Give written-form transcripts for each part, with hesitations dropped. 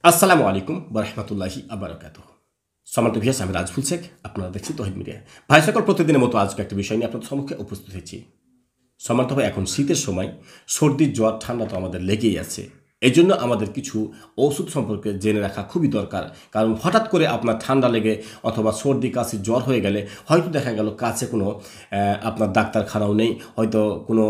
আসসালামু আলাইকুম ওয়া রাহমাতুল্লাহি সম্মানিত ভিউয়ার্স, আমি রাজফুল শেখ। আপনারা দেখছেন তৌহিদ মিডিয়া। ভাই সকল, প্রতিদিনের মতো আজকে একটা বিষয় নিয়ে আপনাদের সম্মুখে উপস্থিত হয়েছি। সম্মানিত ভাই, এখন শীতের সময় সর্দি জ্বর ঠান্ডা তো আমাদের লেগেই আছে। এই জন্য আমাদের কিছু ওষুধ সম্পর্কে জেনে রাখা খুবই দরকার। কারণ হঠাৎ করে আপনার ঠান্ডা লেগে অথবা সর্দি কাশি জ্বর হয়ে গেলে হয়তো দেখা গেল কাছে কোনো আপনার ডাক্তারখানাও নেই, হয়তো কোনো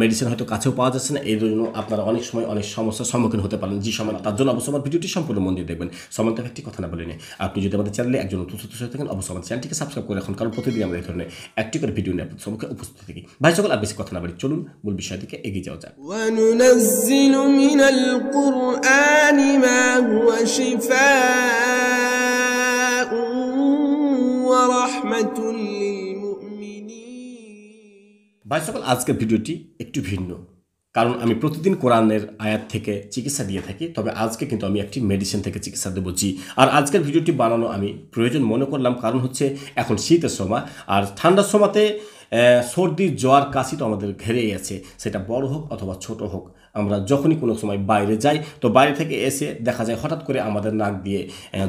মেডিসিন হয়তো কাছেও পাওয়া যাচ্ছে না। এই জন্য আপনারা অনেক সময় অনেক সমস্যার সম্মুখীন হতে পারেন। যে সময় তার জন্য অবশ্যই আমার ভিডিওটি সম্পূর্ণ মন দিয়ে দেখবেন। সম্মানিত একটি কথা না বলে নিয়ে, আপনি যদি আমাদের চ্যানেলে একজন নতুন সদস্য হয়ে থাকেন, অবশ্যই আমার চ্যানেলটিকে সাবস্ক্রাইব করে রাখুন। কারণ প্রতিদিন আমরা এই ধরনের একটি করে ভিডিও নিয়ে আপনাদের সম্মুখে উপস্থিত থাকি। ভাই সকল, আর বেশি কথা না বলি, চলুন মূল বিষয় দিকে এগিয়ে যাওয়া যাক। وننزل من القرآن ما هو شفاء ورحمة للمؤمنين। ভাই সকল, আজকের ভিডিওটি একটু ভিন্ন, কারণ আমি প্রতিদিন কোরআনের আয়াত থেকে চিকিৎসা দিয়ে থাকি, তবে আজকে কিন্তু আমি একটি মেডিসিন থেকে চিকিৎসা দেবো। জি, আর আজকের ভিডিওটি বানানো আমি প্রয়োজন মনে করলাম, কারণ হচ্ছে এখন শীতের সময়, আর ঠান্ডার সময়তে সর্দি জ্বর কাশি তো আমাদের ঘেরেই আছে, সেটা বড় হোক অথবা ছোট হোক। আমরা যখনই কোনো সময় বাইরে যাই, তো বাইরে থেকে এসে দেখা যায় হঠাৎ করে আমাদের নাক দিয়ে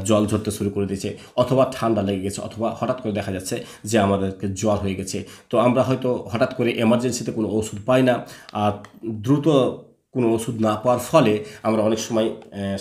জল ঝরতে শুরু করে দিয়েছে, অথবা ঠান্ডা লেগে গেছে, অথবা হঠাৎ করে দেখা যাচ্ছে যে আমাদেরকে জ্বর হয়ে গেছে। তো আমরা হয়তো হঠাৎ করে এমার্জেন্সিতে কোনো ওষুধ পাই না, আর দ্রুত কোনো ওষুধ না পাওয়ার ফলে আমরা অনেক সময়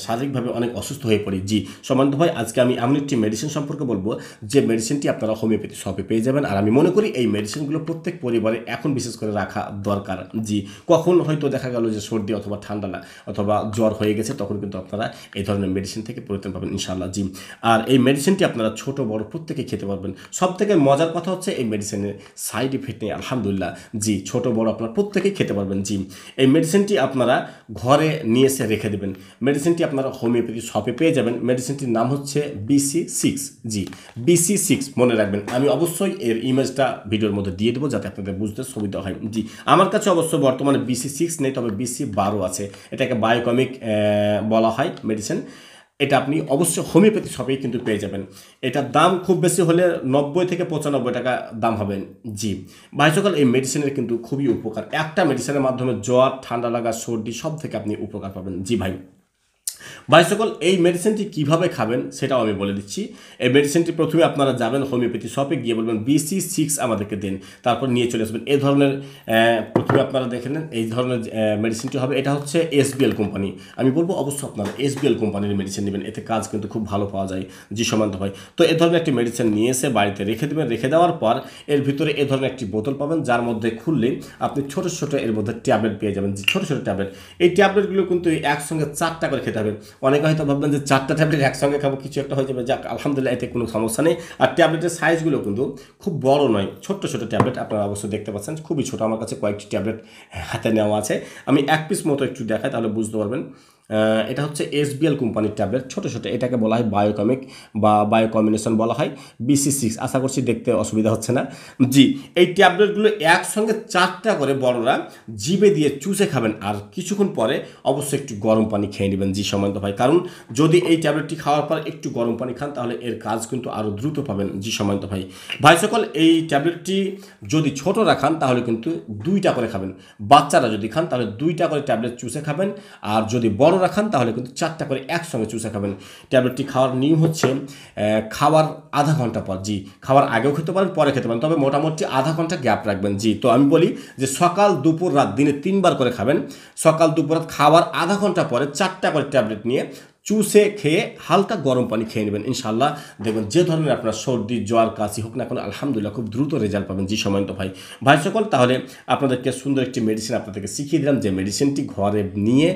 শারীরিকভাবে অনেক অসুস্থ হয়ে পড়ি। জি সম্বন্ধ ভাই, আজকে আমি এমন একটি মেডিসিন সম্পর্কে বলবো যে মেডিসিনটি আপনারা হোমিওপ্যাথি শপে পেয়ে যাবেন। আর আমি মনে করি এই মেডিসিনগুলো প্রত্যেক পরিবারে এখন বিশেষ করে রাখা দরকার। জি, কখন হয়তো দেখা গেল যে সর্দি অথবা ঠান্ডা অথবা জ্বর হয়ে গেছে, তখন কিন্তু আপনারা এই ধরনের মেডিসিন থেকে পরিত্রাণ পাবেন ইনশাআল্লাহ। জি, আর এই মেডিসিনটি আপনারা ছোট বড় প্রত্যেকেই খেতে পারবেন। সব থেকে মজার কথা হচ্ছে এই মেডিসিনের সাইড ইফেক্ট নেই, আলহামদুলিল্লাহ। জি, ছোট বড় আপনারা প্রত্যেকেই খেতে পারবেন। জি, এই মেডিসিনটি আপনারা ঘরে নিয়ে এসে রেখে দেবেন। মেডিসিনটি আপনারা হোমিওপ্যাথি শপে পেয়ে যাবেন। মেডিসিনটির নাম হচ্ছে BC6। জি, BC6 মনে রাখবেন। আমি অবশ্যই এর ইমেজটা ভিডিওর মধ্যে দিয়ে দেবো যাতে আপনাদের বুঝতে সুবিধা হয়। জি, আমার কাছে অবশ্য বর্তমানে BC6 নেই, তবে BC12 আছে। এটাকে বায়োকমিক বলা হয় মেডিসিন। এটা আপনি অবশ্যই হোমিওপ্যাথি শপেই কিন্তু পেয়ে যাবেন। এটার দাম খুব বেশি হলে 90 থেকে 95 টাকা দাম হবে। জি ভাই সকল, এই মেডিসিনের কিন্তু খুবই উপকার। একটা মেডিসিনের মাধ্যমে জ্বর ঠান্ডা লাগা সর্দি সব থেকে আপনি উপকার পাবেন। জি ভাই সকল, এই মেডিসিনটি কিভাবে খাবেন সেটাও আমি বলে দিচ্ছি। এই মেডিসিনটি প্রথমে আপনারা যাবেন হোমিওপ্যাথি শপে, গিয়ে বলবেন BC6 আমাদেরকে দেন, তারপর নিয়ে চলে আসবেন। এই ধরনের প্রথমে আপনারা দেখে নেন, এই ধরনের মেডিসিনটি হবে। এটা হচ্ছে SBL কোম্পানি। আমি বলবো অবশ্যই আপনারা SBL কোম্পানির মেডিসিন নেবেন, এতে কাজ কিন্তু খুব ভালো পাওয়া যায়। জি সমান্ত ভাই, তো এ ধরনের একটি মেডিসিন নিয়ে এসে বাড়িতে রেখে দেবেন। রেখে দেওয়ার পর এর ভিতরে এ ধরনের একটি বোতল পাবেন, যার মধ্যে খুললে আপনি ছোটো ছোটো এর মধ্যে ট্যাবলেট পেয়ে যাবেন। ছোটো ছোটো ট্যাবলেট, এই ট্যাবলেটগুলো কিন্তু একসঙ্গে 4টা করে খেতে হবে। অনেকে হয়তো ভাববেন যে 4টা ট্যাবলেট একসঙ্গে খাবো, কিছু একটা হয়ে যাবে। যাক, আলহামদুলিল্লাহ, এতে কোনো সমস্যা নেই। আর ট্যাবলেটের সাইজগুলো কিন্তু খুব বড় নয়, ছোট্ট ছোটো ট্যাবলেট আপনারা অবশ্যই দেখতে পাচ্ছেন, খুবই ছোটো। আমার কাছে কয়েকটি ট্যাবলেট হাতে নেওয়া আছে, আমি এক পিস মতো একটু দেখাই তাহলে বুঝতে পারবেন। এটা হচ্ছে SBL কোম্পানির ট্যাবলেট, ছোটো ছোটো। এটাকে বলা হয় বায়োকমিক বা বায়ো কম্বিনেশন বলা হয়, BC6। আশা করছি দেখতে অসুবিধা হচ্ছে না। জি, এই ট্যাবলেটগুলো একসঙ্গে 4টা করে বড়রা জিভে দিয়ে চুষে খাবেন, আর কিছুক্ষণ পরে অবশ্যই একটু গরম পানি খেয়ে নেবেন। জি সমান্ত ভাই, কারণ যদি এই ট্যাবলেটটি খাওয়ার পর একটু গরম পানি খান, তাহলে এর কাজ কিন্তু আরও দ্রুত পাবেন। জি সমান্ত ভাই, ভাই সকল, এই ট্যাবলেটটি যদি ছোটরা খান তাহলে কিন্তু 2টা করে খাবেন। বাচ্চারা যদি খান তাহলে 2টা করে ট্যাবলেট চুষে খাবেন, আর যদি বড় রাখান তাহলে কিন্তু 4টা করে একসঙ্গে চুষে খাবেন। ট্যাবলেটটি খাওয়ার নিয়ম হচ্ছে খাওয়ার আধা ঘন্টা পর। জি, খাওয়ার আগেও খেতে পারেন, পরে খেতে পারেন, তবে মোটামুটি আধা ঘন্টা গ্যাপ রাখবেন। জি, তো আমি বলি যে সকাল দুপুর রাত দিনে 3বার করে খাবেন। সকাল দুপুর রাত খাওয়ার আধা ঘন্টা পরে 4টা করে ট্যাবলেট নিয়ে চুষে খেয়ে হালকা গরম পানি খেয়ে নেবেন। ইনশাআল্লাহ দেখবেন যে ধরনের আপনার সর্দি জ্বর কাশি হোক না কেন, আলহামদুলিল্লাহ খুব দ্রুত রেজাল্ট পাবেন। জি সমান্ত ভাই সকল, তাহলে আপনাদেরকে সুন্দর একটি মেডিসিন আপনাদেরকে শিখিয়ে দিলাম, যে মেডিসিনটি ঘরে নিয়ে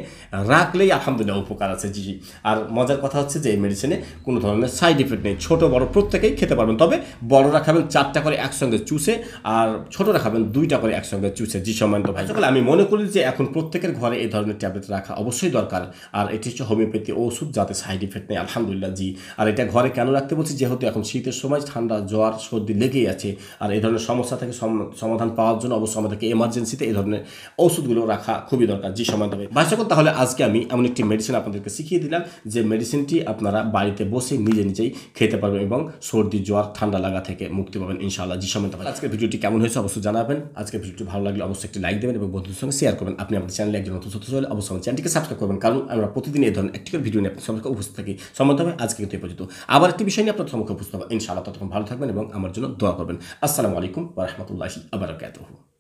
রাখলেই আলহামদুলিল্লাহ উপকার আছে। জি, আর মজার কথা হচ্ছে যে এই মেডিসিনে কোনো ধরনের সাইড ইফেক্ট নেই। ছোট বড় প্রত্যেকেই খেতে পারবেন, তবে বড়রা খাবেন 4টা করে একসঙ্গে চুষে, আর ছোটরা খাবেন 2টা করে একসঙ্গে চুষে। জি সমান্ত ভাই সকল, আমি মনে করি যে এখন প্রত্যেকের ঘরে এই ধরনের ট্যাবলেট রাখা অবশ্যই দরকার। আর এটি হচ্ছে হোমিওপ্যাথি ওষুধ, যাতে সাইড ইফেক্ট নেই, আলহামদুলিল্লাহ। জি, আর এটা ঘরে কেন রাখতে বলছি, যেহেতু এখন শীতের সময় ঠান্ডা জ্বর সর্দি লেগেই আছে, আর এই ধরনের সমস্যা থেকে সমাধান পাওয়ার জন্য অবশ্যই আমাদেরকে এমার্জেন্সিতে এই ধরনের ওষুধগুলো রাখা খুবই দরকার। জি সমান্ত ভাই, ভাই সকল, তাহলে আজকে আমি এমন একটি মেডিসিন আপনাদেরকে শিখিয়ে দিলাম, যে মেডিসিনটি আপনারা বাড়িতে বসে নিজেই খেতে পারবেন এবং সর্দি জ্বর ঠান্ডা লাগা থেকে মুক্তি পাবেন ইনশাআল্লাহ। জি সমান্ত ভাই, আজকের ভিডিওটি কেমন হয়েছে অবশ্যই জানাবেন। আজকের ভিডিওটি ভালো লাগলে অবশ্যই একটি লাইক দেবেন এবং বন্ধুদের সঙ্গে শেয়ার করবেন। আপনি আমাদের চ্যানেলে একজন নতুন সদস্য হলে অবশ্যই চ্যানেলটিকে সাবস্ক্রাইব করবেন, কারণ আমরা প্রতিদিন এই ধরনের একটি ভিডিও নিয়ে আপনার সম্মুখে উপস্থিত থাকি। সম্মত হবে আজকে কিন্তু এই পর্যন্ত। আবার একটি বিষয় নিয়ে আপনার সম্মুখে উপস্থিত হবে ইনশাআল্লাহ। ততক্ষণ ভালো থাকবেন এবং আমার জন্য দোয়া করবেন। আসসালামু আলাইকুম ওয়া রাহমাতুল্লাহি ওয়া বারাকাতুহু।